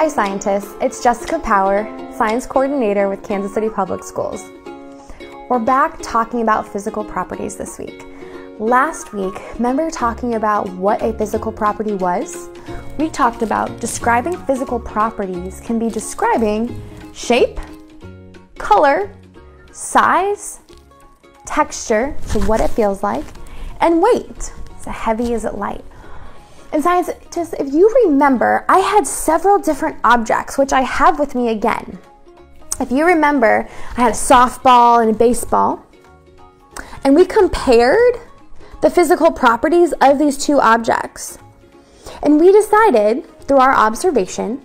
Hi scientists, it's Jessica Power, Science Coordinator with Kansas City Public Schools. We're back talking about physical properties this week. Last week, remember talking about what a physical property was? We talked about describing physical properties can be describing shape, color, size, texture, so what it feels like, and weight, so heavy, is it light? And scientists, if you remember, I had several different objects, which I have with me again. If you remember, I had a softball and a baseball, and we compared the physical properties of these two objects. And we decided, through our observation,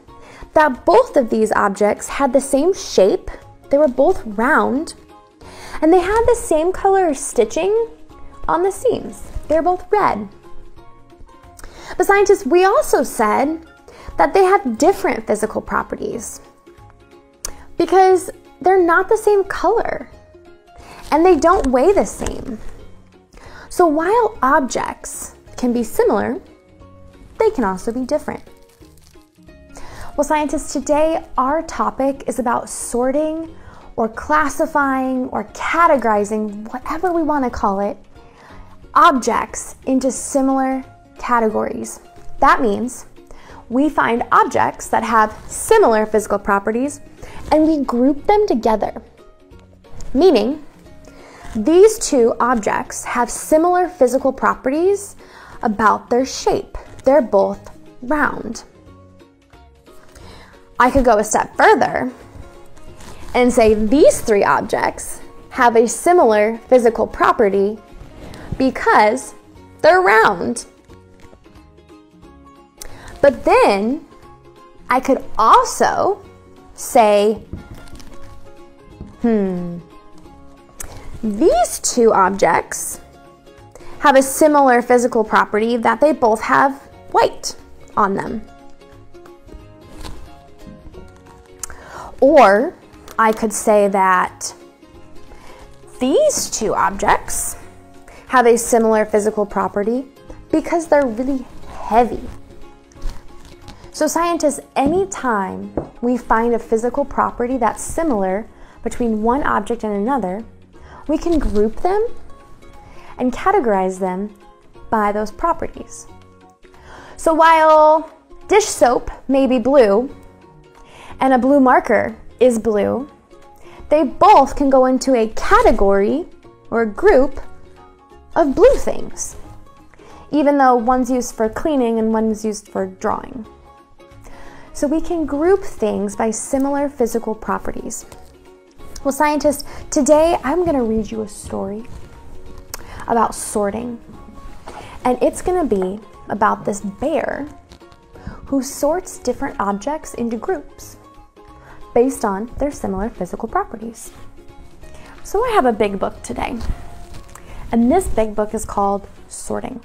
that both of these objects had the same shape, they were both round, and they had the same color stitching on the seams. They were both red. But scientists, we also said that they have different physical properties because they're not the same color and they don't weigh the same. So while objects can be similar, they can also be different. Well, scientists, today our topic is about sorting or classifying or categorizing, whatever we want to call it, objects into similar categories. That means we find objects that have similar physical properties and we group them together. Meaning, these two objects have similar physical properties about their shape. They're both round. I could go a step further and say these three objects have a similar physical property because they're round. But then I could also say, these two objects have a similar physical property that they both have white on them. Or I could say that these two objects have a similar physical property because they're really heavy. So scientists, anytime we find a physical property that's similar between one object and another, we can group them and categorize them by those properties. So while dish soap may be blue and a blue marker is blue, they both can go into a category or a group of blue things, even though one's used for cleaning and one's used for drawing. So we can group things by similar physical properties. Well, scientists, today I'm going to read you a story about sorting. And it's going to be about this bear who sorts different objects into groups based on their similar physical properties. So I have a big book today. And this big book is called Sorting.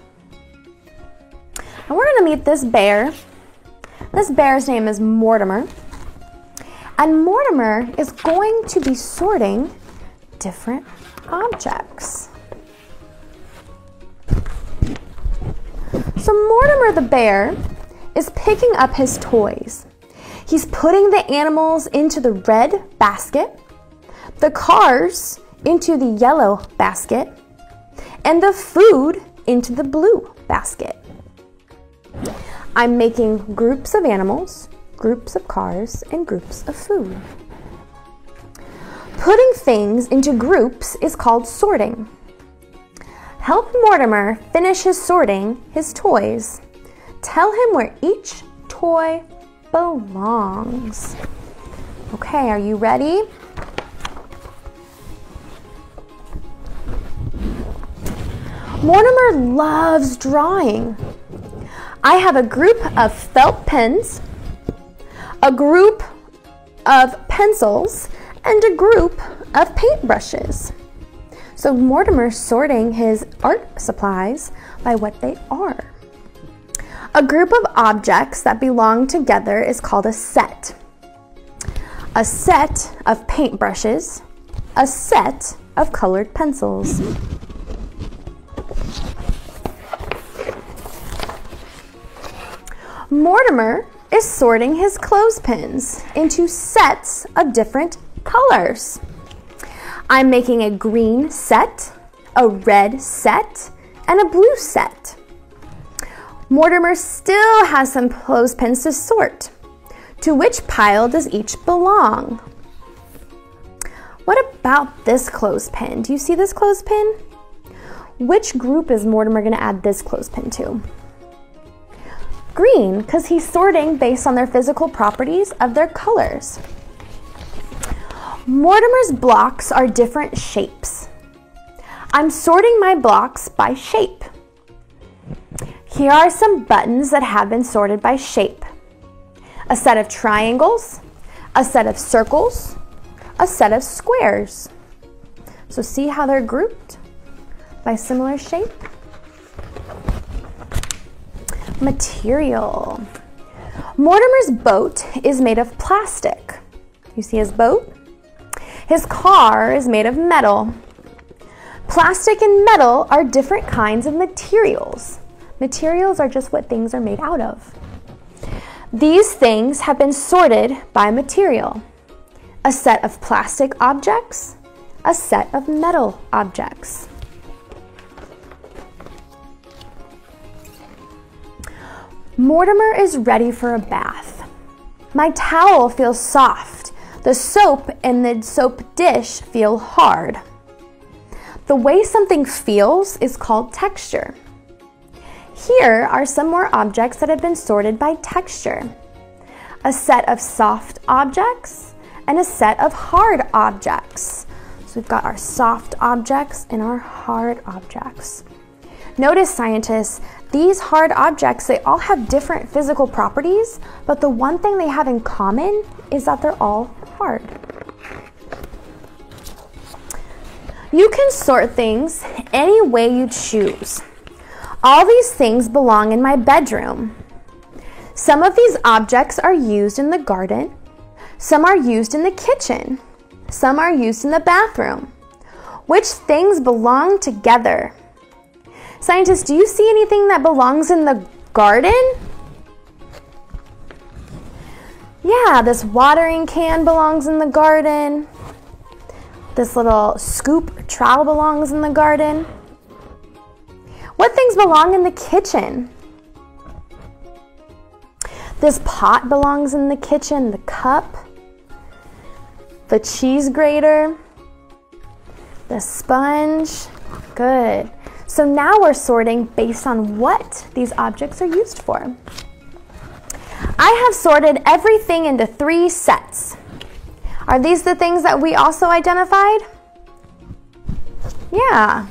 And we're going to meet this bear. This bear's name is Mortimer, and Mortimer is going to be sorting different objects. So Mortimer the bear is picking up his toys. He's putting the animals into the red basket, the cars into the yellow basket, and the food into the blue basket. I'm making groups of animals, groups of cars, and groups of food. Putting things into groups is called sorting. Help Mortimer finish his sorting his toys. Tell him where each toy belongs. Okay, are you ready? Mortimer loves drawing. I have a group of felt pens, a group of pencils, and a group of paintbrushes. So Mortimer's sorting his art supplies by what they are. A group of objects that belong together is called a set. A set of paintbrushes, a set of colored pencils. Mortimer is sorting his clothespins into sets of different colors. I'm making a green set, a red set, and a blue set. Mortimer still has some clothespins to sort. To which pile does each belong? What about this clothespin? Do you see this clothespin? Which group is Mortimer going to add this clothespin to? Green, because he's sorting based on their physical properties of their colors. Mortimer's blocks are different shapes. I'm sorting my blocks by shape. Here are some buttons that have been sorted by shape. A set of triangles, a set of circles, a set of squares. So see how they're grouped by similar shape? Material. Mortimer's boat is made of plastic. You see his boat? His car is made of metal. Plastic and metal are different kinds of materials. Materials are just what things are made out of. These things have been sorted by material. A set of plastic objects, a set of metal objects. Mortimer is ready for a bath. My towel feels soft. The soap in the soap dish feel hard. The way something feels is called texture. Here are some more objects that have been sorted by texture. A set of soft objects and a set of hard objects. So we've got our soft objects and our hard objects. Notice, scientists, these hard objects, they all have different physical properties, but the one thing they have in common is that they're all hard. You can sort things any way you choose. All these things belong in my bedroom. Some of these objects are used in the garden. Some are used in the kitchen. Some are used in the bathroom. Which things belong together? Scientists, do you see anything that belongs in the garden? Yeah, this watering can belongs in the garden. This little scoop trowel belongs in the garden. What things belong in the kitchen? This pot belongs in the kitchen, the cup, the cheese grater, the sponge. Good. So now we're sorting based on what these objects are used for. I have sorted everything into 3 sets. Are these the things that we also identified? Yeah.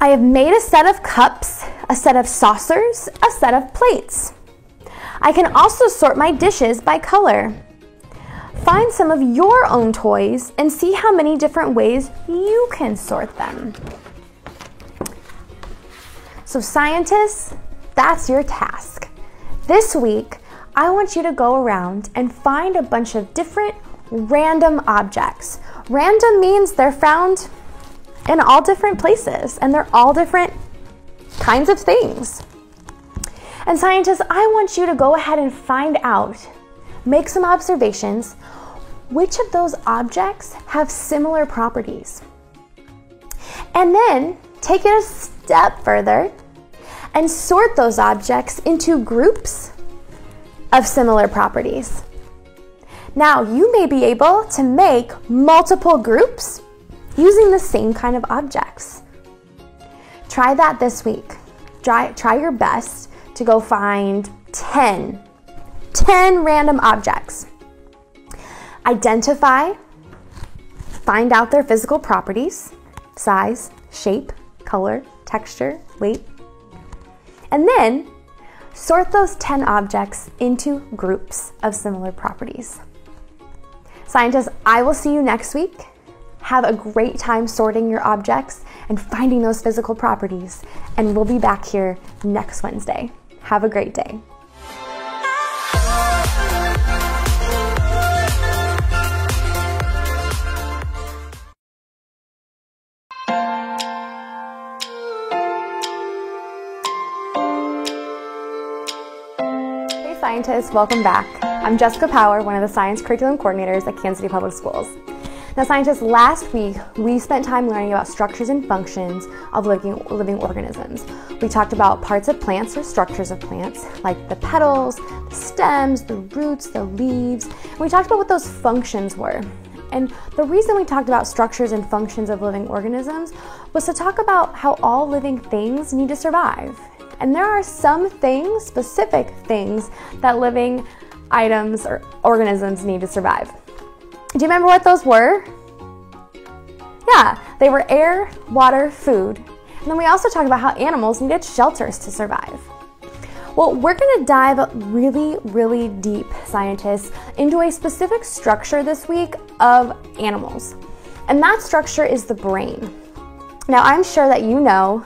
I have made a set of cups, a set of saucers, a set of plates. I can also sort my dishes by color. Find some of your own toys and see how many different ways you can sort them. So scientists, that's your task. This week, I want you to go around and find a bunch of different random objects. Random means they're found in all different places and they're all different kinds of things. And scientists, I want you to go ahead and find out, make some observations, which of those objects have similar properties. And then take it a step further and sort those objects into groups of similar properties. Now, you may be able to make multiple groups using the same kind of objects. Try that this week. Try your best to go find 10 random objects. Identify, find out their physical properties, size, shape, color, texture, weight, and then sort those 10 objects into groups of similar properties. Scientists, I will see you next week. Have a great time sorting your objects and finding those physical properties, and we'll be back here next Wednesday. Have a great day. scientists, welcome back. I'm Jessica Power, one of the science curriculum coordinators at Kansas City Public Schools. Now scientists, last week we spent time learning about structures and functions of living organisms. We talked about parts of plants or structures of plants, like the petals, the stems, the roots, the leaves, and we talked about what those functions were. And the reason we talked about structures and functions of living organisms was to talk about how all living things need to survive. And there are some things, specific things, that living items or organisms need to survive. Do you remember what those were? Yeah, they were air, water, food. And then we also talked about how animals needed shelters to survive. Well, we're gonna dive really, really deep, scientists, into a specific structure this week of animals. And that structure is the brain. Now, I'm sure that you know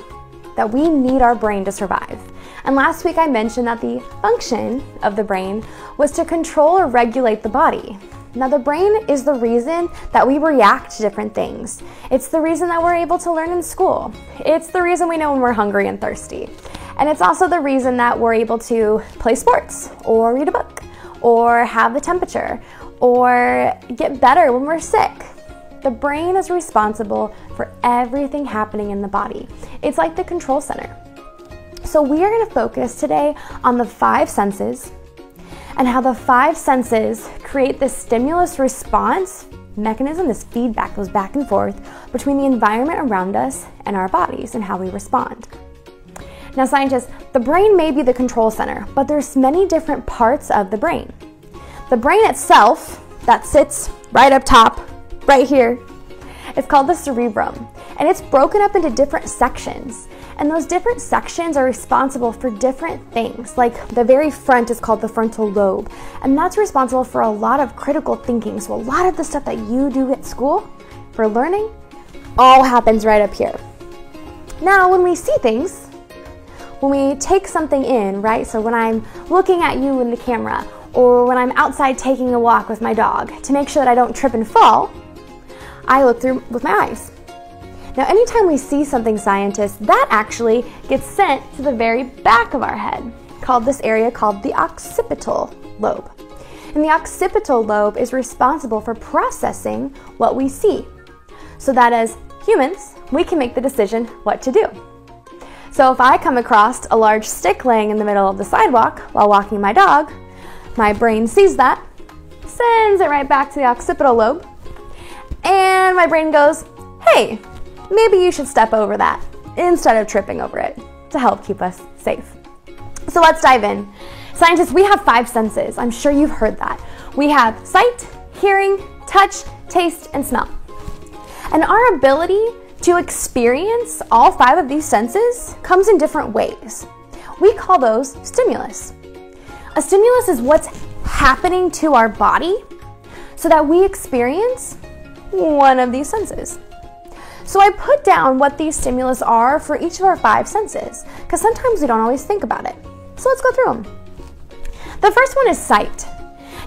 that we need our brain to survive. And last week I mentioned that the function of the brain was to control or regulate the body. Now the brain is the reason that we react to different things. It's the reason that we're able to learn in school. It's the reason we know when we're hungry and thirsty. And it's also the reason that we're able to play sports, or read a book, or have the temperature, or get better when we're sick. The brain is responsible for everything happening in the body. It's like the control center. So we are going to focus today on the 5 senses and how the 5 senses create this stimulus response mechanism, this feedback goes back and forth between the environment around us and our bodies and how we respond. Now scientists, the brain may be the control center, but there's many different parts of the brain. The brain itself, that sits right up top, right here, it's called the cerebrum, and it's broken up into different sections. And those different sections are responsible for different things. Like the very front is called the frontal lobe, and that's responsible for a lot of critical thinking. So a lot of the stuff that you do at school for learning all happens right up here. Now, when we see things, when we take something in, right? So when I'm looking at you in the camera, or when I'm outside taking a walk with my dog, to make sure that I don't trip and fall, I look through with my eyes. Now, anytime we see something, scientists, that actually gets sent to the very back of our head, called this area called the occipital lobe. And the occipital lobe is responsible for processing what we see, so that as humans, we can make the decision what to do. So if I come across a large stick laying in the middle of the sidewalk while walking my dog, my brain sees that, sends it right back to the occipital lobe, and my brain goes, hey, maybe you should step over that instead of tripping over it to help keep us safe. So let's dive in. Scientists, we have 5 senses. I'm sure you've heard that. We have sight, hearing, touch, taste, and smell. And our ability to experience all 5 of these senses comes in different ways. We call those stimulus. A stimulus is what's happening to our body so that we experience one of these senses. So I put down what these stimulus are for each of our 5 senses, because sometimes we don't always think about it. So let's go through them. The first one is sight.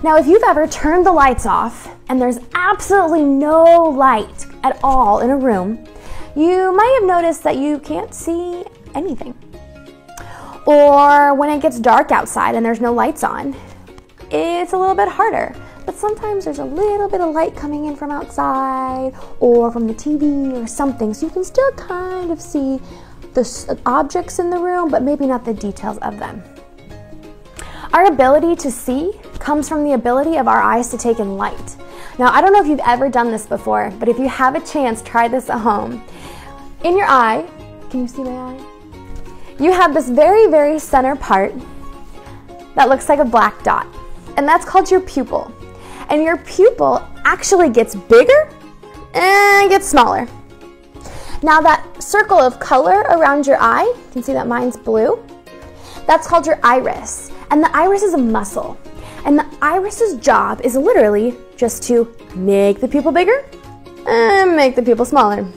Now, if you've ever turned the lights off and there's absolutely no light at all in a room, you might have noticed that you can't see anything. Or when it gets dark outside and there's no lights on, it's a little bit harder. But sometimes there's a little bit of light coming in from outside or from the TV or something, so you can still kind of see the objects in the room, but maybe not the details of them. Our ability to see comes from the ability of our eyes to take in light. Now, I don't know if you've ever done this before, but if you have a chance, try this at home. In your eye, can you see my eye? You have this very, very center part that looks like a black dot, and that's called your pupil. And your pupil actually gets bigger and gets smaller. Now that circle of color around your eye, you can see that mine's blue, that's called your iris. And the iris is a muscle. And the iris's job is literally just to make the pupil bigger and make the pupil smaller.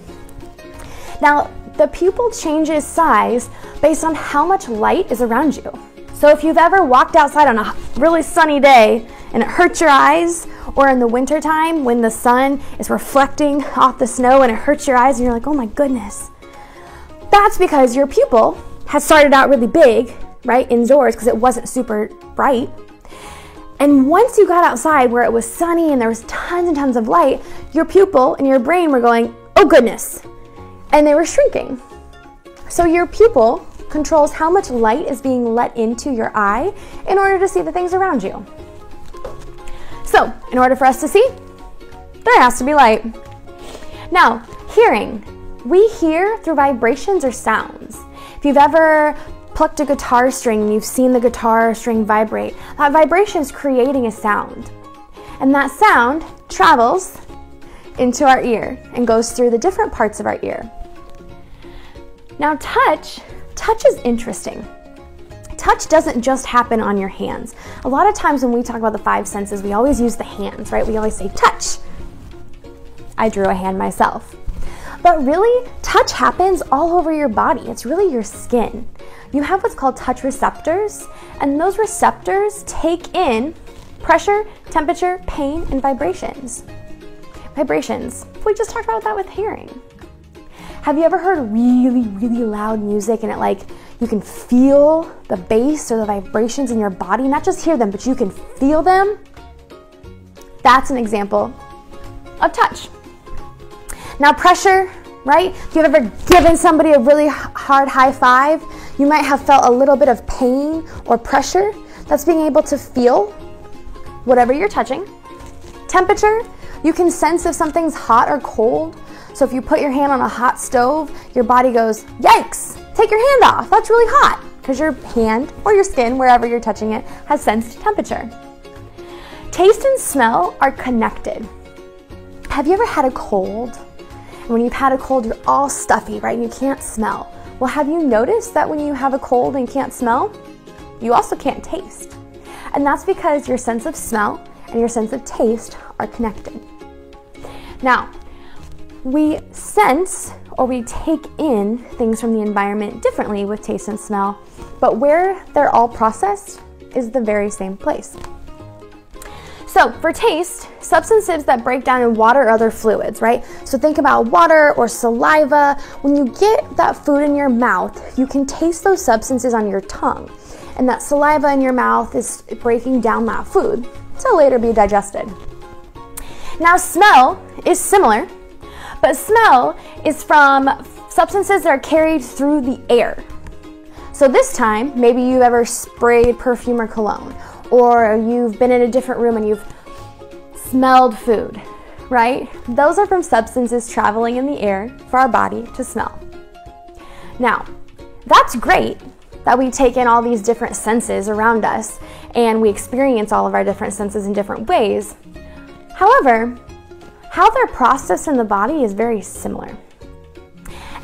Now, the pupil changes size based on how much light is around you. So if you've ever walked outside on a really sunny day and it hurts your eyes, or in the winter time when the sun is reflecting off the snow and it hurts your eyes and you're like, oh my goodness, that's because your pupil has started out really big, right, indoors because it wasn't super bright. And once you got outside where it was sunny and there was tons and tons of light, your pupil and your brain were going, oh goodness, and they were shrinking. So your pupil controls how much light is being let into your eye in order to see the things around you. So, in order for us to see, there has to be light. Now, hearing. We hear through vibrations or sounds. If you've ever plucked a guitar string and you've seen the guitar string vibrate, that vibration is creating a sound. And that sound travels into our ear and goes through the different parts of our ear. Now, touch is interesting. Touch doesn't just happen on your hands. A lot of times when we talk about the five senses, we always use the hands, right? We always say touch. I drew a hand myself. But really, touch happens all over your body. It's really your skin. You have what's called touch receptors, and those receptors take in pressure, temperature, pain, and vibrations. Vibrations. We just talked about that with hearing. Have you ever heard really, really loud music and you can feel the bass or the vibrations in your body? Not just hear them, but you can feel them? That's an example of touch. Now, pressure, right? If you've ever given somebody a really hard high five, you might have felt a little bit of pain or pressure. That's being able to feel whatever you're touching. Temperature, you can sense if something's hot or cold. So if you put your hand on a hot stove, your body goes, yikes, take your hand off. That's really hot, because your hand or your skin, wherever you're touching it, has sensed temperature. Taste and smell are connected. Have you ever had a cold? And when you've had a cold, you're all stuffy, right? And you can't smell. Well, have you noticed that when you have a cold and can't smell, you also can't taste? And that's because your sense of smell and your sense of taste are connected. Now, we sense or we take in things from the environment differently with taste and smell, but where they're all processed is the very same place. So for taste, substances that break down in water or other fluids, right? So think about water or saliva. When you get that food in your mouth, you can taste those substances on your tongue. And that saliva in your mouth is breaking down that food to later be digested. Now, smell is similar, but smell is from substances that are carried through the air. So this time, maybe you've ever sprayed perfume or cologne, or you've been in a different room and you've smelled food, right? Those are from substances traveling in the air for our body to smell. Now, that's great that we take in all these different senses around us and we experience all of our different senses in different ways. However, how they're processed in the body is very similar.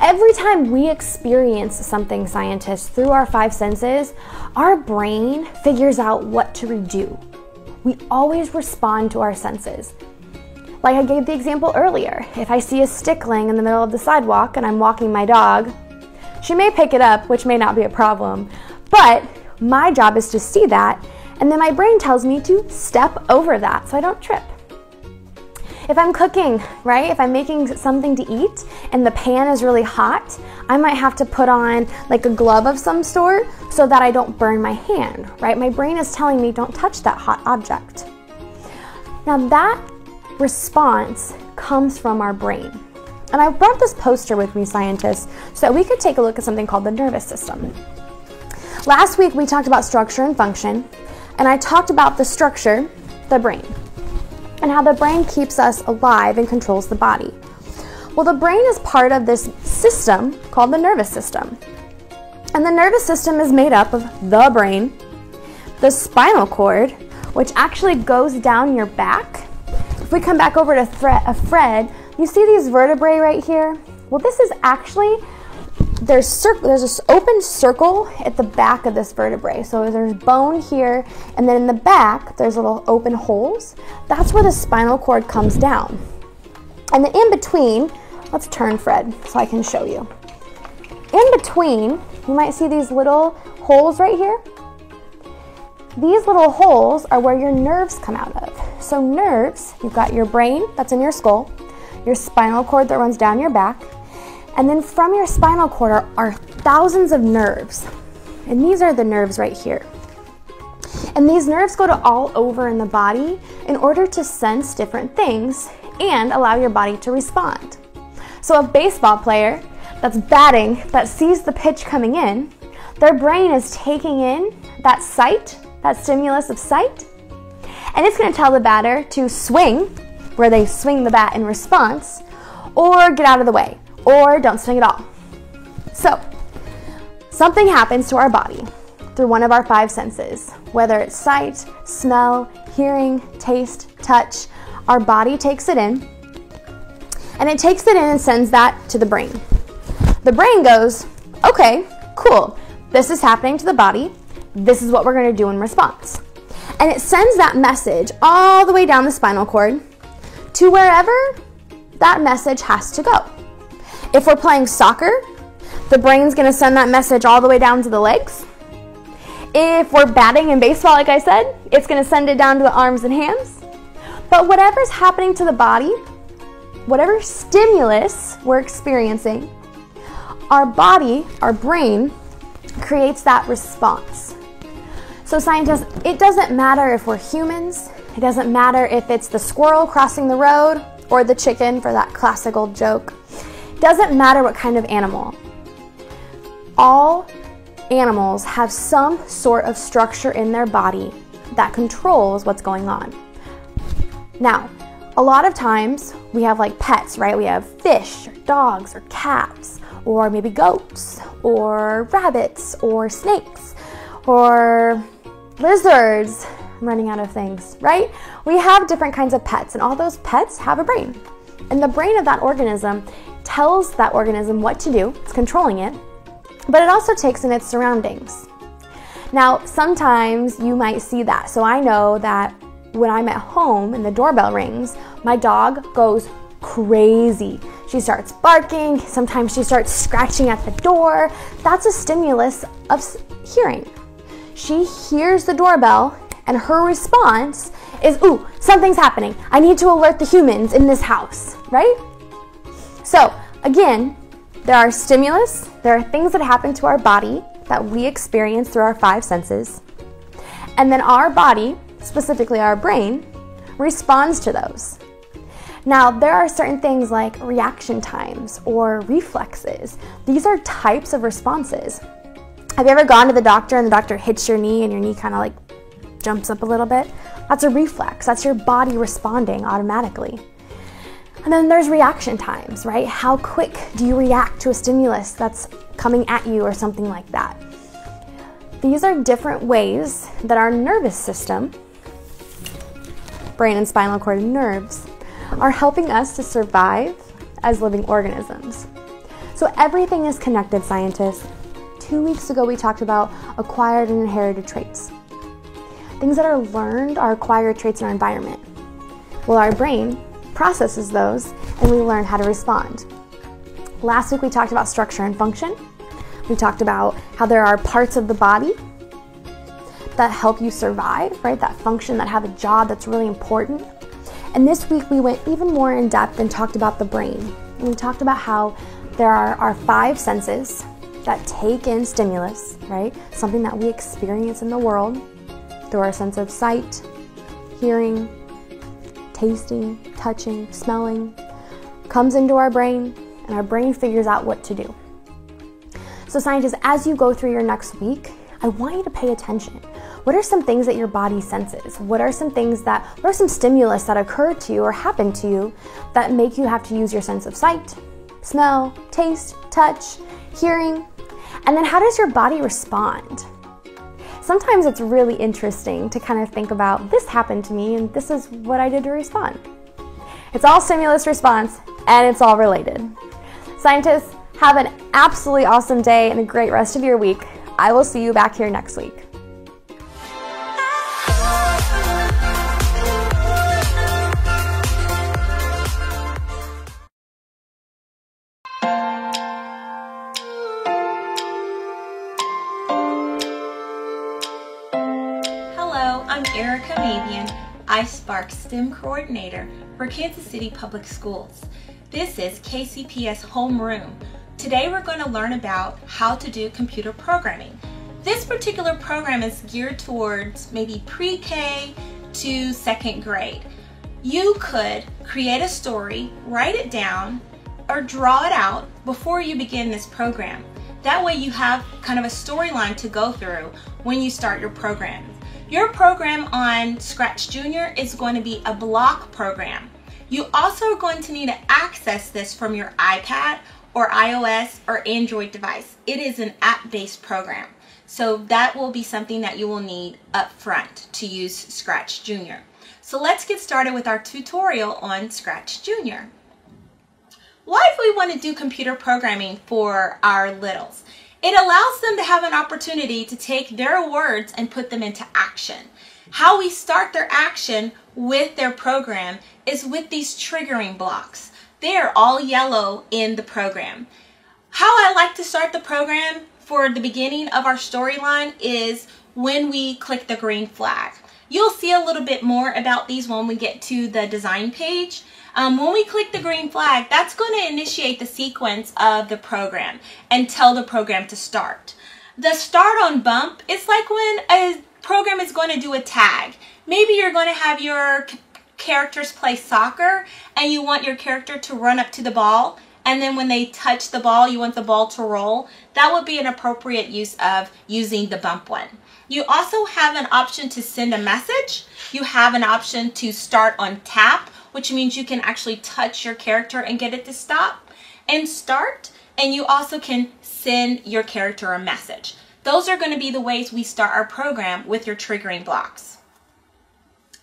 Every time we experience something, scientists, through our five senses, our brain figures out what to redo. We always respond to our senses. Like I gave the example earlier, if I see a stick laying in the middle of the sidewalk and I'm walking my dog, she may pick it up, which may not be a problem, but my job is to see that, and then my brain tells me to step over that so I don't trip. If I'm cooking, right, if I'm making something to eat and the pan is really hot, I might have to put on like a glove of some sort so that I don't burn my hand, right? My brain is telling me don't touch that hot object. Now that response comes from our brain. And I brought this poster with me, scientists, so that we could take a look at something called the nervous system. Last week we talked about structure and function, and I talked about the structure, the brain, and how the brain keeps us alive and controls the body. Well, the brain is part of this system called the nervous system. And the nervous system is made up of the brain, the spinal cord, which actually goes down your back. If we come back over to Fred, you see these vertebrae right here? Well, this is actually, there's this open circle at the back of this vertebrae. So there's bone here, and then in the back, there's little open holes. That's where the spinal cord comes down. And then in between, let's turn Fred so I can show you. In between, you might see these little holes right here. These little holes are where your nerves come out of. So nerves, you've got your brain that's in your skull, your spinal cord that runs down your back, and then from your spinal cord are thousands of nerves. And these are the nerves right here. And these nerves go to all over in the body in order to sense different things and allow your body to respond. So a baseball player that's batting, that sees the pitch coming in, their brain is taking in that sight, that stimulus of sight, and it's going to tell the batter to swing, where they swing the bat in response, or get out of the way, or don't swing at all. So, something happens to our body through one of our 5 senses, whether it's sight, smell, hearing, taste, touch. Our body takes it in, and it takes it in and sends that to the brain. The brain goes, okay, cool, this is happening to the body, this is what we're going to do in response. And it sends that message all the way down the spinal cord to wherever that message has to go. If we're playing soccer, the brain's going to send that message all the way down to the legs. If we're batting in baseball, like I said, it's going to send it down to the arms and hands. But whatever's happening to the body, whatever stimulus we're experiencing, our body, our brain, creates that response. So scientists, it doesn't matter if we're humans, it doesn't matter if it's the squirrel crossing the road or the chicken, for that classic old joke. It doesn't matter what kind of animal. All animals have some sort of structure in their body that controls what's going on. Now, a lot of times we have like pets, right? We have fish, or dogs, or cats, or maybe goats, or rabbits, or snakes, or lizards. I'm running out of things, right? We have different kinds of pets, and all those pets have a brain. And the brain of that organism tells that organism what to do. It's controlling it, but it also takes in its surroundings. Now, sometimes you might see that. So I know that when I'm at home and the doorbell rings, my dog goes crazy. She starts barking. Sometimes she starts scratching at the door. That's a stimulus of hearing. She hears the doorbell and her response is, ooh, something's happening. I need to alert the humans in this house, right? So again, there are stimulus, there are things that happen to our body that we experience through our 5 senses, and then our body, specifically our brain, responds to those. Now, there are certain things like reaction times or reflexes. These are types of responses. Have you ever gone to the doctor and the doctor hits your knee and your knee kind of like jumps up a little bit? That's a reflex. That's your body responding automatically. And then there's reaction times, right? How quick do you react to a stimulus that's coming at you or something like that? These are different ways that our nervous system, brain and spinal cord and nerves, are helping us to survive as living organisms. So everything is connected, scientists. 2 weeks ago we talked about acquired and inherited traits. Things that are learned are acquired traits in our environment. Well, our brain processes those and we learn how to respond. Last week we talked about structure and function. We talked about how there are parts of the body that help you survive, right? That function, that have a job that's really important. And this week we went even more in depth and talked about the brain. And we talked about how there are our 5 senses that take in stimulus, right? Something that we experience in the world through our sense of sight, hearing, tasting, touching, smelling, comes into our brain, and our brain figures out what to do. So scientists, as you go through your next week, I want you to pay attention. What are some things that your body senses? What are some stimulus that occur to you or happen to you that make you have to use your sense of sight, smell, taste, touch, hearing? And then how does your body respond? Sometimes it's really interesting to kind of think about, this happened to me and this is what I did to respond. It's all stimulus response and it's all related. Scientists, have an absolutely awesome day and a great rest of your week. I will see you back here next week. Hello, I'm Erica Mabian, iSpark STEM Coordinator for Kansas City Public Schools. This is KCPS Homeroom. Today we're going to learn about how to do computer programming. this particular program is geared towards maybe pre-K to second grade. You could create a story, write it down, or draw it out before you begin this program. That way you have kind of a storyline to go through when you start your program. Your program on Scratch Junior is going to be a block program. You also are going to need to access this from your iPad or iOS or Android device. It is an app-based program. So that will be something that you will need up front to use Scratch Junior. So let's get started with our tutorial on Scratch Junior. Why do we want to do computer programming for our littles? It allows them to have an opportunity to take their words and put them into action. How we start their action with their program is with these triggering blocks. They are all yellow in the program. How I like to start the program for the beginning of our storyline is when we click the green flag. You'll see a little bit more about these when we get to the design page. When we click the green flag, that's going to initiate the sequence of the program and tell the program to start. The start on bump is like when a program is going to do a tag. Maybe you're going to have your characters play soccer and you want your character to run up to the ball, and then when they touch the ball, you want the ball to roll. That would be an appropriate use of using the bump one. You also have an option to send a message. You have an option to start on tap, which means you can actually touch your character and get it to stop and start. And you also can send your character a message. Those are going to be the ways we start our program with your triggering blocks.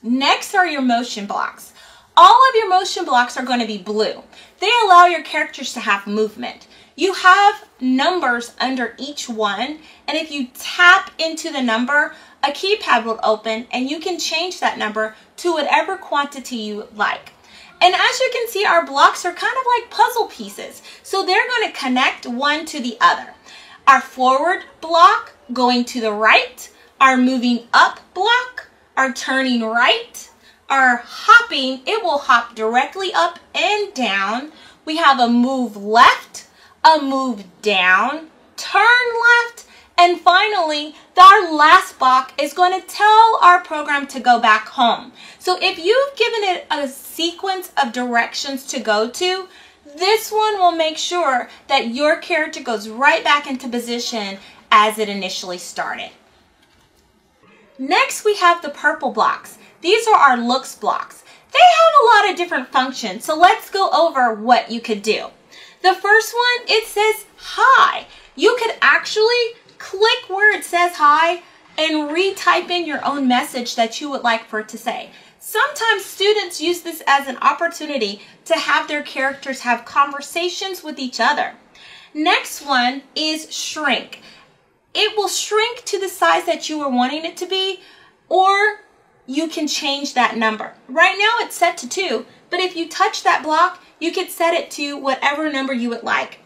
Next are your motion blocks. All of your motion blocks are going to be blue. They allow your characters to have movement. You have numbers under each one, and if you tap into the number, a keypad will open and you can change that number to whatever quantity you like. And as you can see, our blocks are kind of like puzzle pieces. So they're going to connect one to the other. Our forward block going to the right, our moving up block, our turning right, our hopping, it will hop directly up and down. We have a move left, a move down, turn left, and finally, our last block is going to tell our program to go back home. So if you've given it a sequence of directions to go to, this one will make sure that your character goes right back into position as it initially started. Next, we have the purple blocks. These are our looks blocks. They have a lot of different functions, so let's go over what you could do. The first one, it says hi. You could actually click where it says hi and retype in your own message that you would like for it to say. Sometimes students use this as an opportunity to have their characters have conversations with each other. Next one is shrink. It will shrink to the size that you are wanting it to be, or you can change that number. Right now it's set to 2, but if you touch that block, you could set it to whatever number you would like.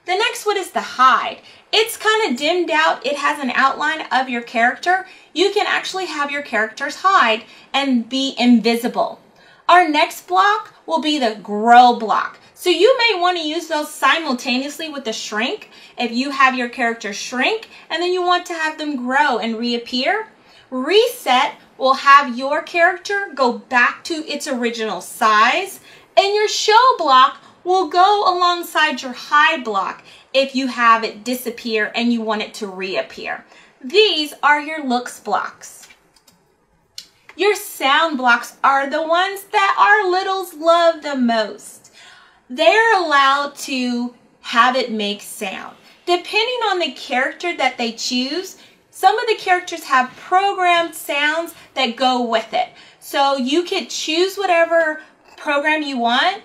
The next one is the hide. It's kind of dimmed out. It has an outline of your character. You can actually have your characters hide and be invisible. Our next block will be the grow block. So you may want to use those simultaneously with the shrink. If you have your character shrink and then you want to have them grow and reappear. Reset will have your character go back to its original size, and your show block will go alongside your hide block if you have it disappear and you want it to reappear. These are your looks blocks. Your sound blocks are the ones that our littles love the most. They're allowed to have it make sound. Depending on the character that they choose, some of the characters have programmed sounds that go with it. So you could choose whatever program you want,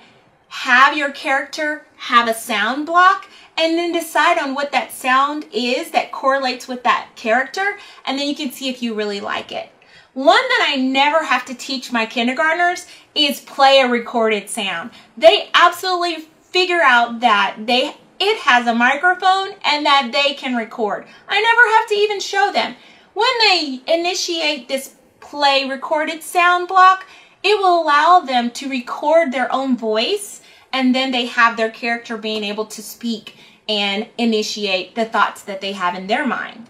have your character have a sound block, and then decide on what that sound is that correlates with that character, and then you can see if you really like it. One that I never have to teach my kindergartners is play a recorded sound. They absolutely figure out that it has a microphone and that they can record. I never have to even show them. When they initiate this play recorded sound block, it will allow them to record their own voice, and then they have their character being able to speak and initiate the thoughts that they have in their mind.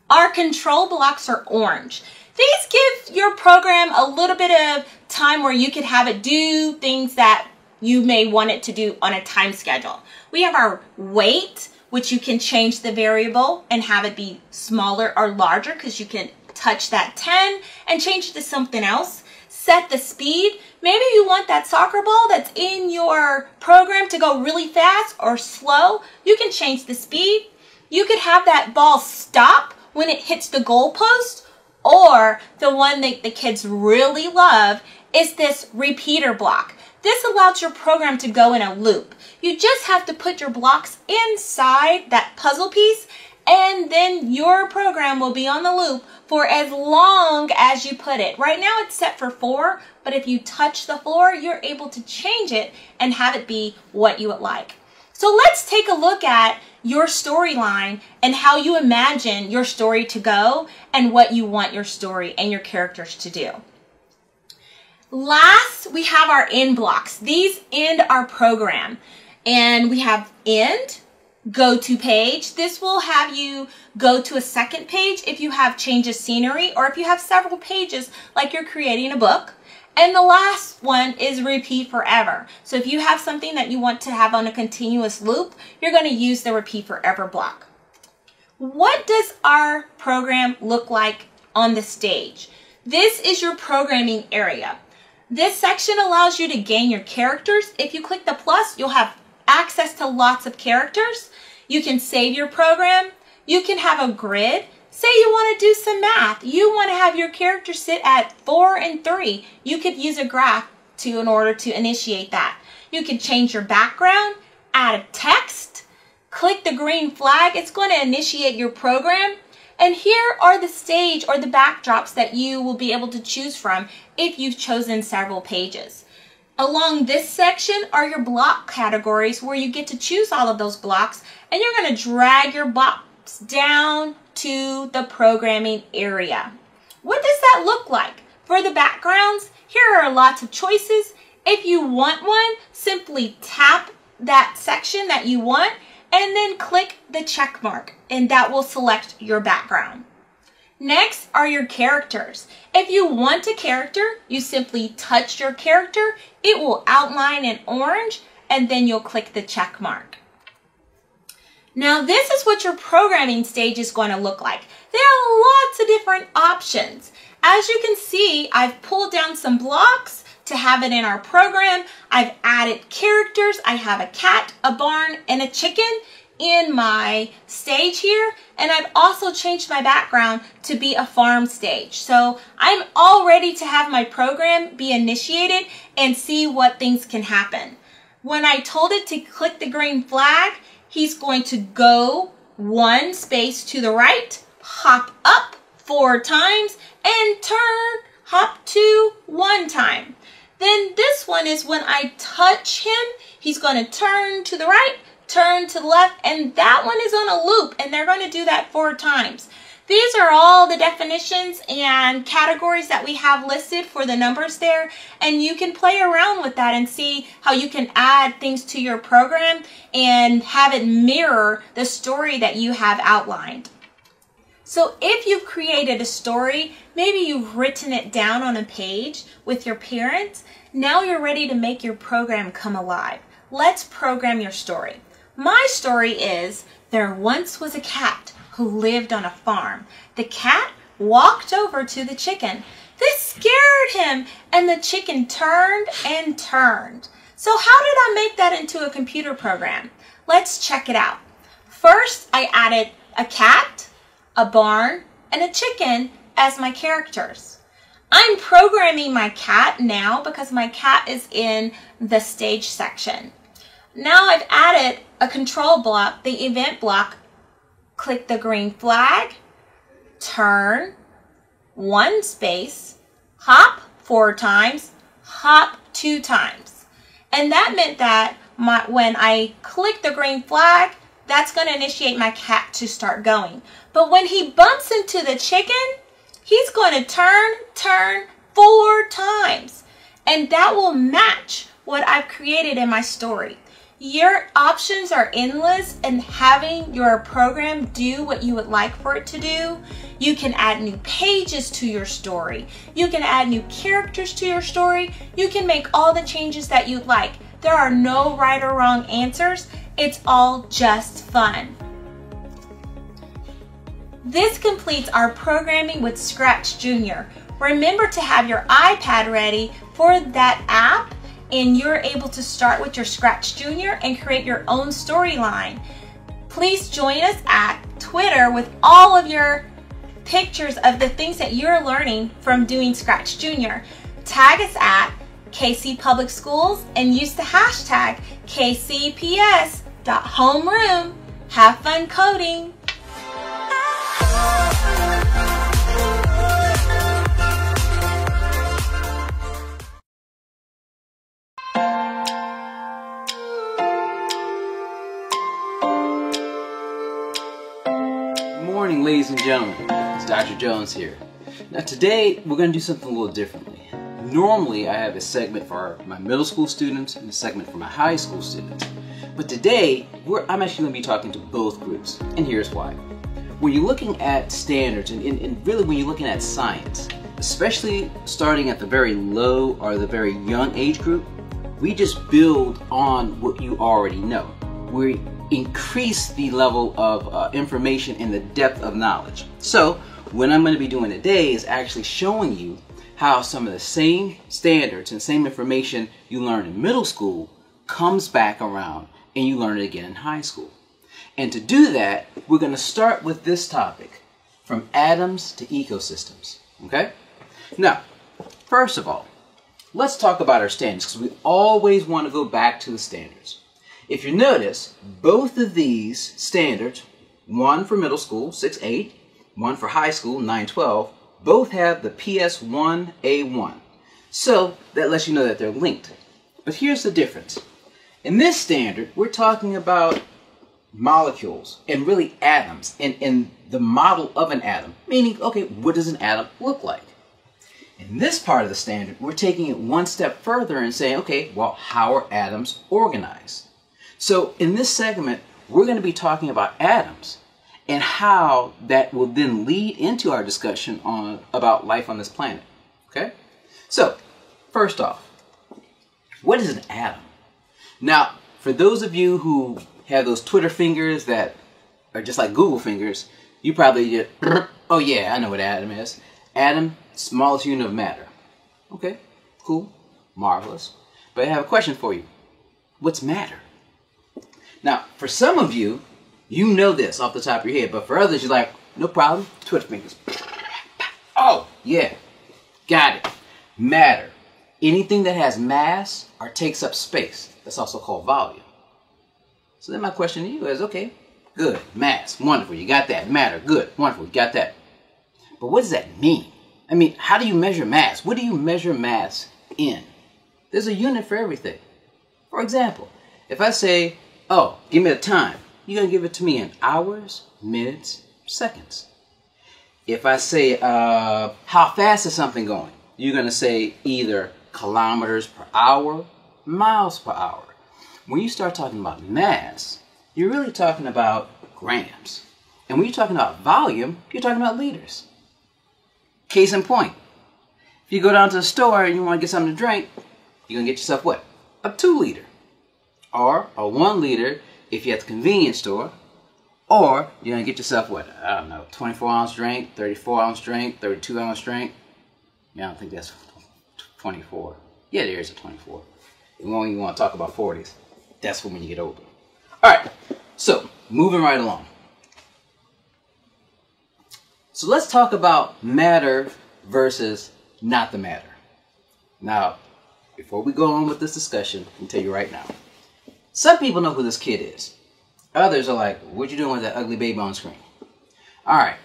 Our control blocks are orange. These give your program a little bit of time where you could have it do things that you may want it to do on a time schedule. We have our weight, which you can change the variable and have it be smaller or larger because you can touch that 10 and change it to something else. Set the speed. Maybe you want that soccer ball that's in your program to go really fast or slow. You can change the speed. You could have that ball stop when it hits the goalpost, or the one that the kids really love is this repeater block. This allows your program to go in a loop. You just have to put your blocks inside that puzzle piece, and then your program will be on the loop for as long as you put it. Right now it's set for 4, but if you touch the floor, you're able to change it and have it be what you would like. So let's take a look at your storyline and how you imagine your story to go and what you want your story and your characters to do. Last, we have our end blocks. These end our program. And we have end, go to page. This will have you go to a second page if you have change of scenery or if you have several pages like you're creating a book. And the last one is repeat forever. So if you have something that you want to have on a continuous loop, you're going to use the repeat forever block. What does our program look like on the stage? This is your programming area. This section allows you to gain your characters. If you click the plus, you'll have access to lots of characters. You can save your program. You can have a grid. Say you want to do some math. You want to have your character sit at 4 and 3. You could use a graph in order to initiate that. You can change your background, add a text, click the green flag. It's going to initiate your program. And here are the stage or the backdrops that you will be able to choose from if you've chosen several pages. Along this section are your block categories where you get to choose all of those blocks, and you're going to drag your blocks down to the programming area. What does that look like? For the backgrounds, here are lots of choices. If you want one, simply tap that section that you want and then click the check mark, and that will select your background. Next are your characters. If you want a character, you simply touch your character. It will outline in orange, and then you'll click the check mark. Now this is what your programming stage is going to look like. There are lots of different options. As you can see, I've pulled down some blocks to have it in our program. I've added characters. I have a cat, a barn, and a chicken in my stage here, and I've also changed my background to be a farm stage. So I'm all ready to have my program be initiated and see what things can happen. When I told it to click the green flag, he's going to go 1 space to the right, hop up 4 times, and turn, hop 2 1 time. Then this one is when I touch him, he's going to turn to the right, turn to the left, and that one is on a loop, and they're going to do that 4 times. These are all the definitions and categories that we have listed for the numbers there, and you can play around with that and see how you can add things to your program and have it mirror the story that you have outlined. So if you've created a story, maybe you've written it down on a page with your parents, now you're ready to make your program come alive. Let's program your story. My story is, there once was a cat who lived on a farm. The cat walked over to the chicken. This scared him, and the chicken turned and turned. So how did I make that into a computer program? Let's check it out. First, I added a cat, a barn, and a chicken as my characters. I'm programming my cat now because my cat is in the stage section. Now I've added a control block, the event block. Click the green flag, turn, 1 space, hop 4 times, hop 2 times. And that meant that when I click the green flag, that's going to initiate my cat to start going. But when he bumps into the chicken, he's going to turn 4 times. And that will match what I've created in my story. Your options are endless, and having your program do what you would like for it to do. You can add new pages to your story. You can add new characters to your story. You can make all the changes that you'd like. There are no right or wrong answers. It's all just fun. This completes our programming with Scratch Junior. Remember to have your iPad ready for that app, and you're able to start with your Scratch Junior and create your own storyline. Please join us at Twitter with all of your pictures of the things that you're learning from doing Scratch Junior. Tag us at KC Public Schools and use the hashtag KCPS.Homeroom. Have fun coding! Good morning, ladies and gentlemen. It's Dr. Jones here. Now today we're going to do something a little differently. Normally I have a segment for my middle school students and a segment for my high school students. But today I'm actually going to be talking to both groups, and here's why. When you're looking at standards and really when you're looking at science, especially starting at the very low or the very young age group, we just build on what you already know. We increase the level of information and the depth of knowledge. So what I'm going to be doing today is actually showing you how some of the same standards and same information you learn in middle school comes back around and you learn it again in high school. And to do that, we're going to start with this topic, from atoms to ecosystems. Okay? Now, first of all, let's talk about our standards, because we always want to go back to the standards. If you notice, both of these standards, one for middle school, 6-8, one for high school, 9-12, both have the PS1A1. So that lets you know that they're linked. But here's the difference. In this standard, we're talking about molecules and really atoms and the model of an atom. Meaning, okay, what does an atom look like? In this part of the standard, we're taking it one step further and saying, okay, well, how are atoms organized? So in this segment, we're going to be talking about atoms and how that will then lead into our discussion about life on this planet. Okay? So, first off, what is an atom? Now, for those of you who have those Twitter fingers that are just like Google fingers, you probably get, oh yeah, I know what atom is. Atom, smallest unit of matter. Okay, cool, marvelous. But I have a question for you. What's matter? Now, for some of you, you know this off the top of your head, but for others, you're like, no problem, Twitter fingers. Oh, yeah, got it. Matter. Anything that has mass or takes up space. That's also called volume. So then my question to you is, okay, good, mass, wonderful, you got that. Matter, good, wonderful, you got that. But what does that mean? I mean, how do you measure mass? What do you measure mass in? There's a unit for everything. For example, if I say, oh, give me the time, you're going to give it to me in hours, minutes, seconds. If I say, how fast is something going? You're going to say either kilometers per hour, miles per hour. When you start talking about mass, you're really talking about grams. And when you're talking about volume, you're talking about liters. Case in point, if you go down to the store and you want to get something to drink, you're going to get yourself what? A 2 liter. Or a 1 liter if you're at the convenience store. Or you're going to get yourself what? I don't know, 24 ounce drink, 34 ounce drink, 32 ounce drink. Yeah, I don't think that's 24. Yeah, there is a 24. You won't even want to talk about 40s. That's when you get older. Alright, so moving right along. So let's talk about matter versus not the matter. Now, before we go on with this discussion, let me tell you right now. Some people know who this kid is. Others are like, what you doing with that ugly baby on screen? Alright,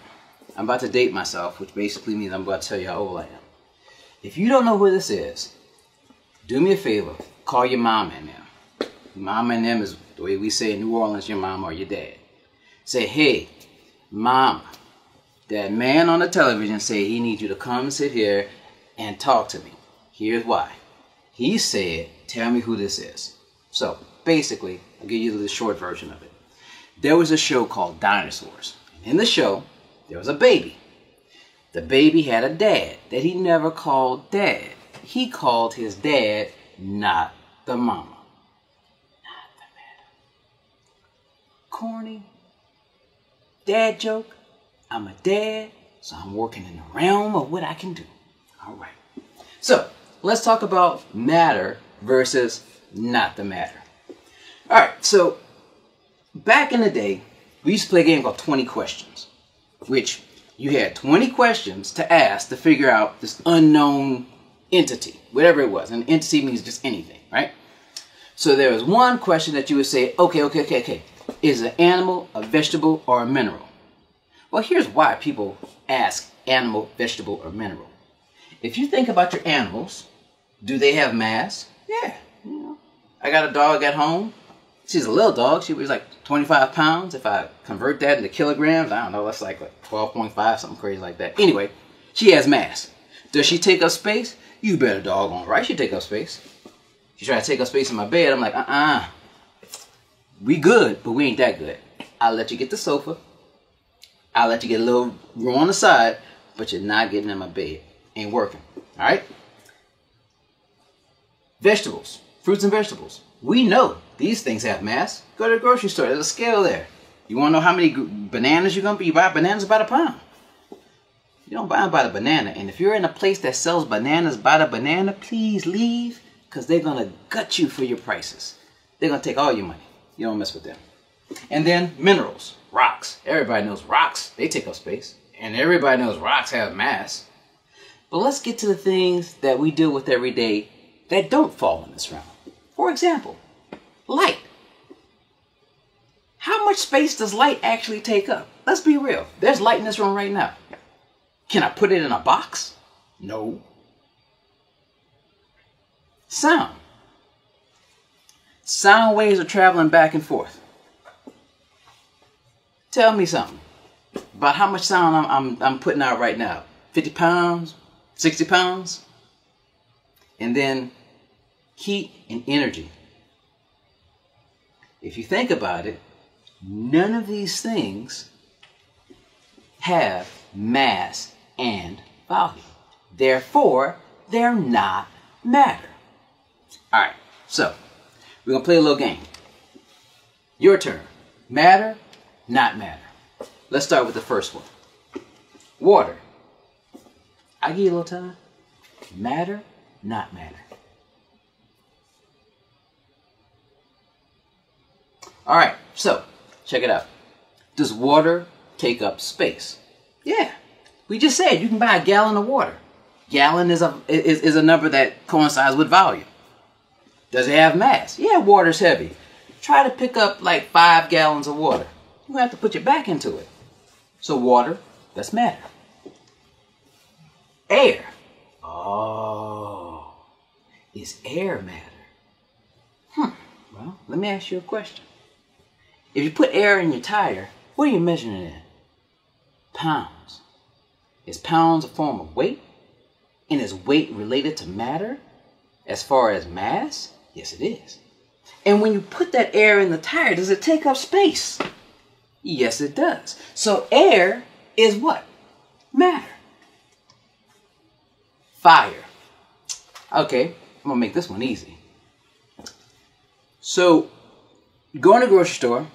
I'm about to date myself, which basically means I'm about to tell you how old I am. If you don't know who this is, do me a favor, call your mom and them. Mom and them is the way we say in New Orleans, your mom or your dad. Say, hey, mom, that man on the television said he needs you to come and sit here and talk to me. Here's why. He said, tell me who this is. So, basically, I'll give you the short version of it. There was a show called Dinosaurs. In the show, there was a baby. The baby had a dad that he never called dad. He called his dad not the mama. Not the man. Corny. Dad joke. I'm a dad, so I'm working in the realm of what I can do. All right. So, let's talk about matter versus not the matter. All right, so back in the day, we used to play a game called 20 Questions, which you had 20 questions to ask to figure out this unknown entity, whatever it was. And entity means just anything, right? So there was one question that you would say, okay. Is it an animal, a vegetable, or a mineral? Well, here's why people ask animal, vegetable, or mineral. If you think about your animals, do they have mass? Yeah. You know, I got a dog at home. She's a little dog. She weighs like 25 pounds. If I convert that into kilograms, I don't know, that's like 12.5, something crazy like that. Anyway, she has mass. Does she take up space? You better doggone right she take up space. She try to take up space in my bed. I'm like, we good, but we ain't that good. I'll let you get the sofa. I'll let you get a little room on the side, but you're not getting in my bed. Ain't working. All right? Vegetables. Fruits and vegetables. We know these things have mass. Go to the grocery store. There's a scale there. You want to know how many bananas you're going to be? You buy bananas by the pound. You don't buy them by the banana. And if you're in a place that sells bananas by the banana, please leave, because they're going to gut you for your prices. They're going to take all your money. You don't mess with them. And then minerals. Rocks. Everybody knows rocks. They take up space. And everybody knows rocks have mass. But let's get to the things that we deal with every day that don't fall in this realm. For example, light. How much space does light actually take up? Let's be real. There's light in this room right now. Can I put it in a box? No. Sound. Sound waves are traveling back and forth. Tell me something about how much sound I'm putting out right now. 50 pounds? 60 pounds? And then heat and energy. If you think about it, none of these things have mass and volume. Therefore, they're not matter. Alright, so we're going to play a little game. Your turn. Matter, not matter. Let's start with the first one. Water. I'll give you a little time. Matter, not matter. Alright, so check it out. Does water take up space? Yeah. We just said you can buy a gallon of water. Gallon is a number that coincides with volume. Does it have mass? Yeah, water's heavy. Try to pick up like 5 gallons of water. You're going to have to put your back into it. So water, that's matter. Air. Oh, is air matter? Well, let me ask you a question. If you put air in your tire, what are you measuring it in? Pounds. Is pounds a form of weight? And is weight related to matter? As far as mass? Yes, it is. And when you put that air in the tire, does it take up space? Yes, it does. So air is what? Matter. Fire. Okay, I'm going to make this one easy. So, you go in the grocery store.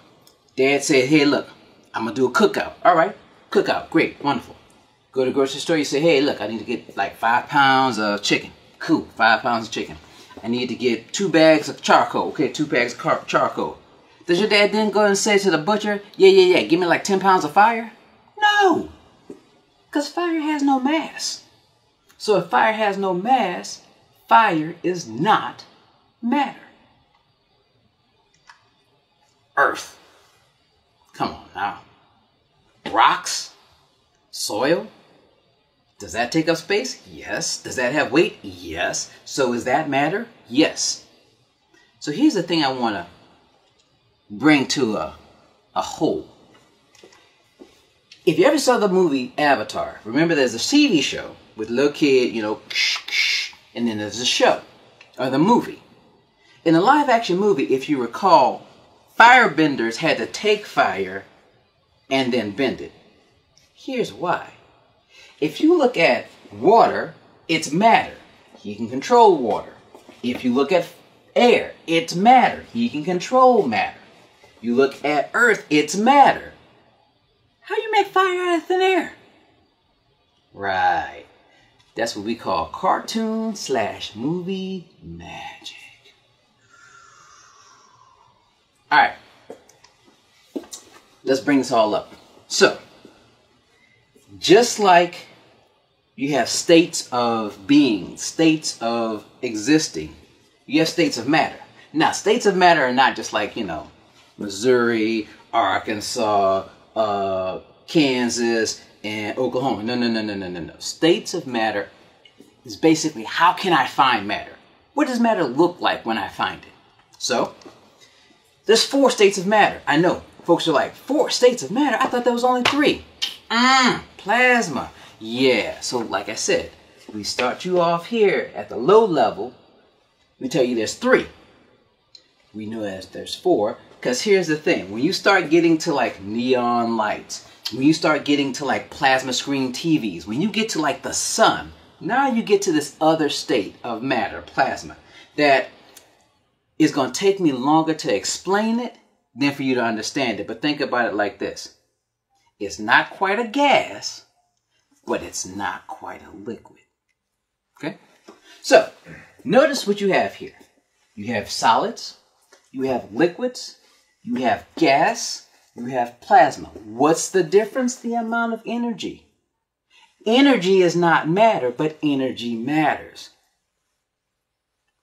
Dad said, hey, look, I'm going to do a cookout. All right, cookout. Great, wonderful. Go to the grocery store. You say, hey, look, I need to get like 5 pounds of chicken. Cool, 5 pounds of chicken. I need to get 2 bags of charcoal. Okay, 2 bags of charcoal. Does your dad then go and say to the butcher, yeah, give me like 10 pounds of fire? No, because fire has no mass. So if fire has no mass, fire is not matter. Earth. Come on now. Rocks? Soil? Does that take up space? Yes. Does that have weight? Yes. So is that matter? Yes. So here's the thing I want to bring to a whole. If you ever saw the movie Avatar, remember there's a TV show with a little kid, you know, and then there's a show, or the movie. In a live action movie, if you recall, firebenders had to take fire and then bend it. Here's why. If you look at water, it's matter. He can control water. If you look at air, it's matter. He can control matter. You look at earth, it's matter. How do you make fire out of thin air? Right. That's what we call cartoon/movie magic. Alright. Let's bring this all up. So, just like you have states of being, states of existing, you have states of matter. Now, states of matter are not just like, Missouri, Arkansas, Kansas, and Oklahoma. No. States of matter is basically, how can I find matter? What does matter look like when I find it? So, there's 4 states of matter. I know. Folks are like, 4 states of matter? I thought there was only 3. Plasma. Yeah. So, like I said, we start you off here at the low level. We tell you there's 3. We know that there's 4. Because here's the thing. When you start getting to like neon lights, when you start getting to like plasma screen TVs, when you get to like the sun, now you get to this other state of matter, plasma, that is going to take me longer to explain it than for you to understand it. But think about it like this. It's not quite a gas, but it's not quite a liquid. Okay? So, notice what you have here. You have solids, you have liquids, you have gas, you have plasma. What's the difference? The amount of energy. Energy is not matter, but energy matters.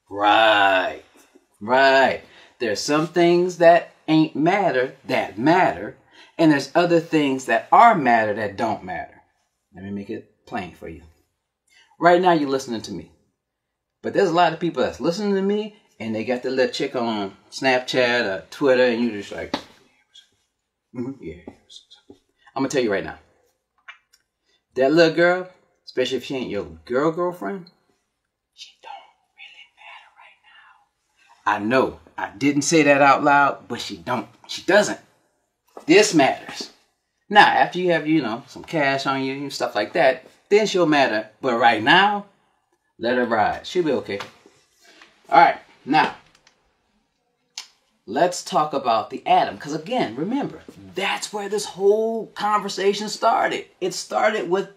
Right. There's some things that ain't matter that matter, and there's other things that are matter that don't matter. Let me make it plain for you. Right now you're listening to me, but there's a lot of people that's listening to me, and they got the little chick on Snapchat or Twitter, and you're just like, yeah. I'm going to tell you right now. That little girl, especially if she ain't your girlfriend, she don't really matter right now. I know. I didn't say that out loud, but she doesn't. This matters. Now, after you have, some cash on you and stuff like that, then she'll matter. But right now, let her ride. She'll be okay. All right. Now, let's talk about the atom. Because again, remember, that's where this whole conversation started. It started with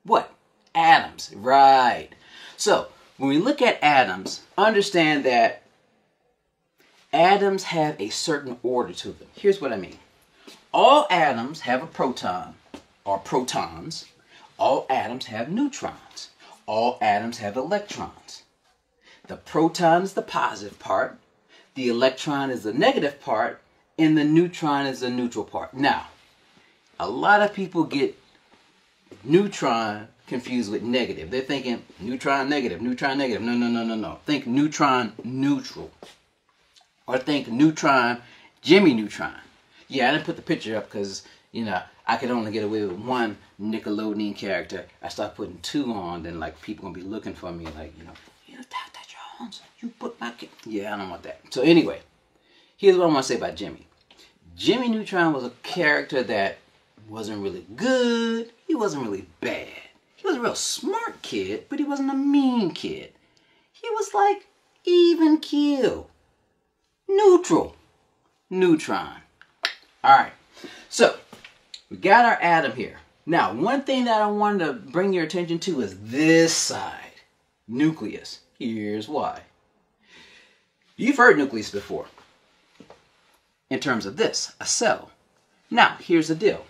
what? Atoms. Right. So, when we look at atoms, understand that atoms have a certain order to them. Here's what I mean. All atoms have a proton, or protons. All atoms have neutrons. All atoms have electrons. The proton is the positive part, the electron is the negative part, and the neutron is the neutral part. Now, a lot of people get neutron confused with negative. They're thinking neutron negative, neutron negative. No. Think neutron neutral. Or think neutron, Jimmy Neutron. Yeah, I didn't put the picture up because, I could only get away with one Nickelodeon character. I start putting 2 on, then like people gonna be looking for me like, Dr. Jones, you put my kid. Yeah, I don't want that. So anyway, here's what I want to say about Jimmy. Jimmy Neutron was a character that wasn't really good. He wasn't really bad. He was a real smart kid, but he wasn't a mean kid. He was like even keel. Neutral. Neutron. Alright, so we got our atom here. Now, one thing that I wanted to bring your attention to is this side. Nucleus. Here's why. You've heard nucleus before. In terms of this, a cell. Now, here's the deal.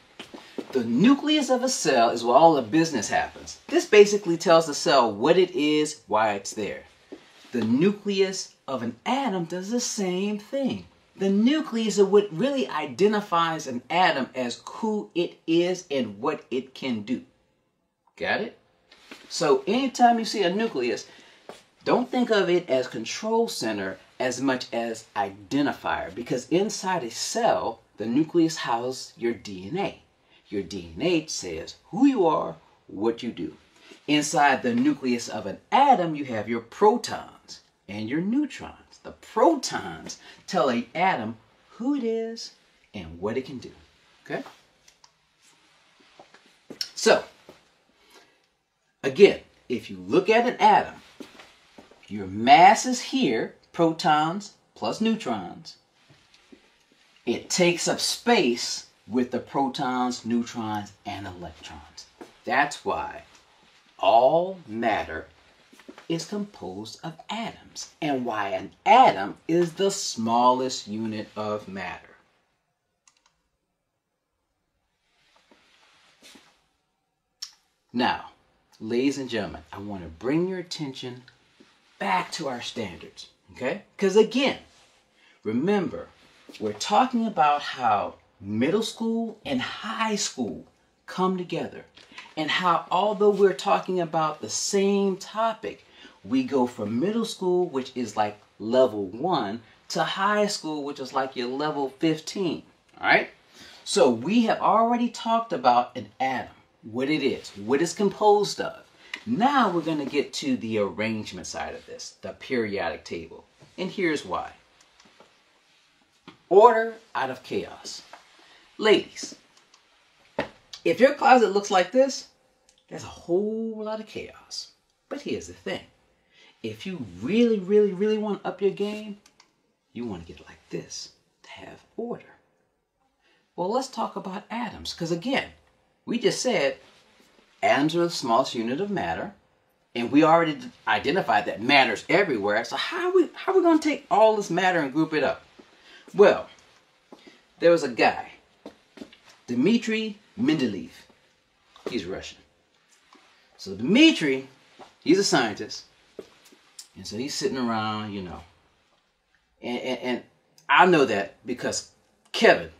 The nucleus of a cell is where all the business happens. This basically tells the cell what it is, why it's there. The nucleus of an atom does the same thing. The nucleus is what really identifies an atom as who it is and what it can do. Got it? So anytime you see a nucleus, don't think of it as control center as much as identifier, because inside a cell, the nucleus houses your DNA. Your DNA says who you are, what you do. Inside the nucleus of an atom, you have your protons. and your neutrons. The protons tell an atom who it is and what it can do. Okay? So, again, if you look at an atom, your mass is here, protons plus neutrons. It takes up space with the protons, neutrons, and electrons. That's why all matter is composed of atoms, and why an atom is the smallest unit of matter. Now, ladies and gentlemen, I want to bring your attention back to our standards, okay? Because again, remember, we're talking about how middle school and high school come together, and how although we're talking about the same topic, we go from middle school, which is like level 1, to high school, which is like your level 15, all right? So we have already talked about an atom, what it is, what it's composed of. Now we're going to get to the arrangement side of this, the periodic table. And here's why. Order out of chaos. Ladies, if your closet looks like this, there's a whole lot of chaos. But here's the thing. If you really, really, really want to up your game, you want to get it like this, to have order. Well, let's talk about atoms. Because again, we just said atoms are the smallest unit of matter. And we already identified that matter's everywhere. So how are we going to take all this matter and group it up? Well, there was a guy, Dmitry Mendeleev. He's Russian. So Dmitry, he's a scientist. And so he's sitting around, you know. And I know that because Kevin,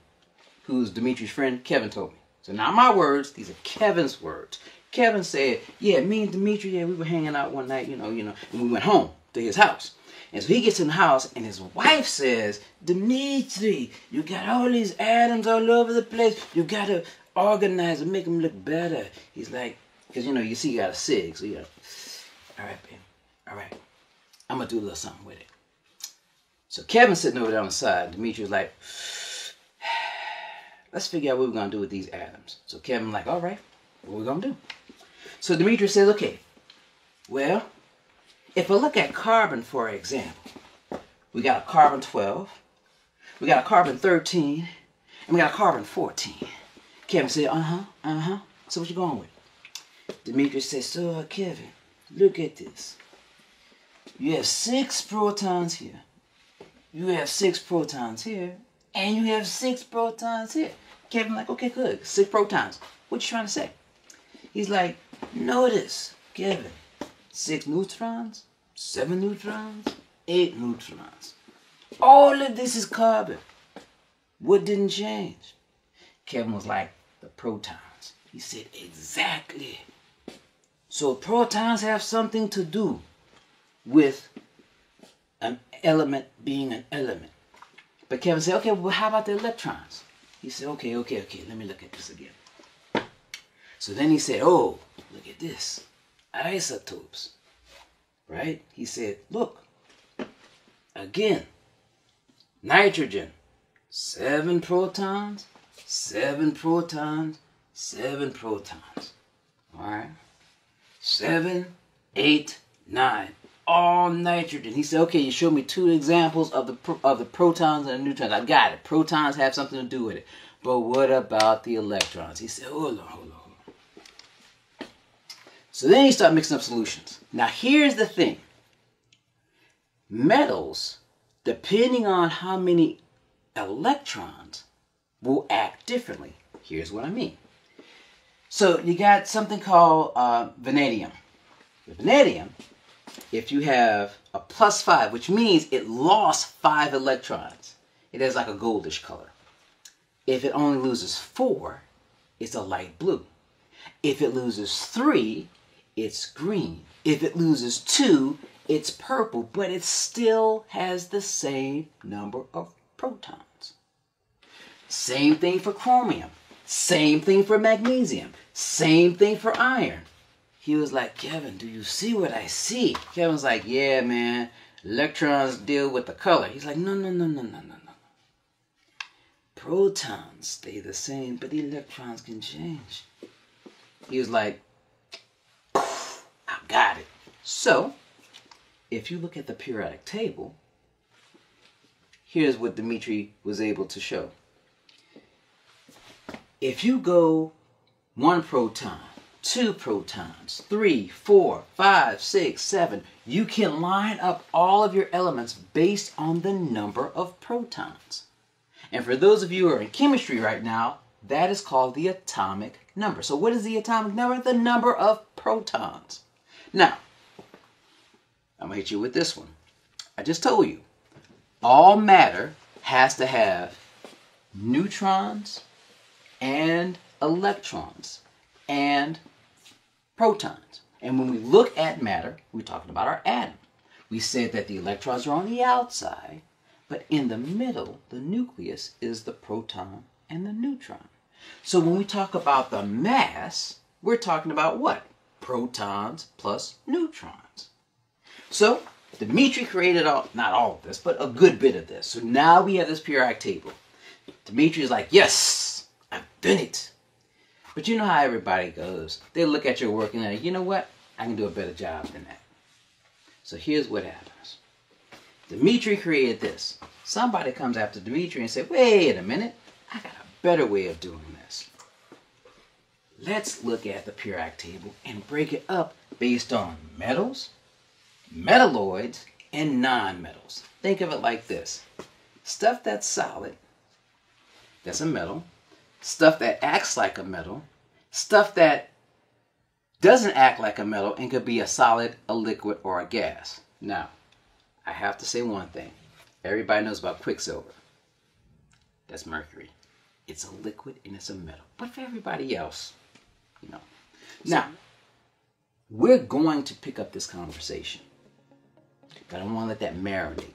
who's Dmitry's friend, Kevin told me. So not my words, these are Kevin's words. Kevin said, yeah, me and Dmitry, yeah, we were hanging out one night, you know, and we went home to his house. And so he gets in the house, and his wife says, Dmitry, you got all these atoms all over the place. You got to organize and make them look better. He's like, because, you see, you got a SIG, so you got to, all right, baby, all right. I'm going to do a little something with it. So Kevin's sitting over there on the side. Dimitri's like, let's figure out what we're going to do with these atoms. So Kevin's like, all right, what are we going to do? So Dmitry says, okay, well, if I look at carbon, for example, we got a carbon 12, we got a carbon 13, and we got a carbon 14. Kevin said, so what you going with? Dmitry says, so Kevin, look at this. You have 6 protons here. You have 6 protons here. And you have 6 protons here. Kevin like, okay, good. 6 protons. What you trying to say? He's like, notice, Kevin, 6 neutrons, 7 neutrons, 8 neutrons. All of this is carbon. What didn't change? Kevin was like, the protons. He said, exactly. So protons have something to do with an element being an element. But Kevin said, okay, well, how about the electrons? He said, okay, let me look at this again. So then he said, oh, look at this. Isotopes, right? He said, look, again, nitrogen, 7 protons, 7 protons, 7 protons. All right? 7, 8, 9. All nitrogen. He said, okay, you showed me 2 examples of the protons and the neutrons. I got it. Protons have something to do with it. But what about the electrons? He said, hold on. So then he started mixing up solutions. Now here's the thing. Metals, depending on how many electrons, will act differently. Here's what I mean. So you got something called vanadium. With vanadium, if you have a +5, which means it lost 5 electrons, it has like a goldish color. If it only loses 4, it's a light blue. If it loses 3, it's green. If it loses 2, it's purple, but it still has the same number of protons. Same thing for chromium. Same thing for magnesium. Same thing for iron. He was like, Kevin, do you see what I see? Kevin's like, yeah, man, Electrons deal with the color. He's like, no, no, no, no, no, no, no. Protons stay the same, but electrons can change. He was like, I got it. So, if you look at the periodic table, here's what Dimitri was able to show. If you go 1 proton, 2 protons, 3, 4, 5, 6, 7, you can line up all of your elements based on the number of protons. And for those of you who are in chemistry right now, that is called the atomic number. So what is the atomic number? The number of protons. Now, I'm going to hit you with this one. I just told you, all matter has to have neutrons and electrons and protons. And when we look at matter, we're talking about our atom. We said that the electrons are on the outside, but in the middle, the nucleus is the proton and the neutron. So when we talk about the mass, we're talking about what? Protons plus neutrons. So Dimitri created not all of this, but a good bit of this. So now we have this periodic table. Dimitri is like, yes, I've done it. But you know how everybody goes. They look at your work and they're like, you know what? I can do a better job than that. So here's what happens. Dimitri created this. Somebody comes after Dimitri and says, wait a minute, I got a better way of doing this. Let's look at the periodic table and break it up based on metals, metalloids, and non-metals. Think of it like this. Stuff that's solid, that's a metal. Stuff that acts like a metal. Stuff that doesn't act like a metal and could be a solid, a liquid, or a gas. Now, I have to say one thing. Everybody knows about Quicksilver. That's mercury. It's a liquid and it's a metal. But for everybody else, you know. Now, we're going to pick up this conversation. But I want to let that marinate.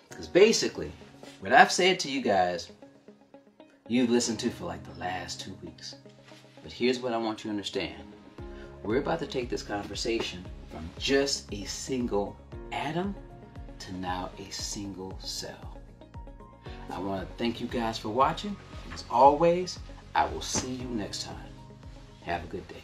Because basically, what I've said to you guys, you've listened to for like the last 2 weeks. But here's what I want you to understand. We're about to take this conversation from just a single atom to now a single cell. I want to thank you guys for watching. As always, I will see you next time. Have a good day.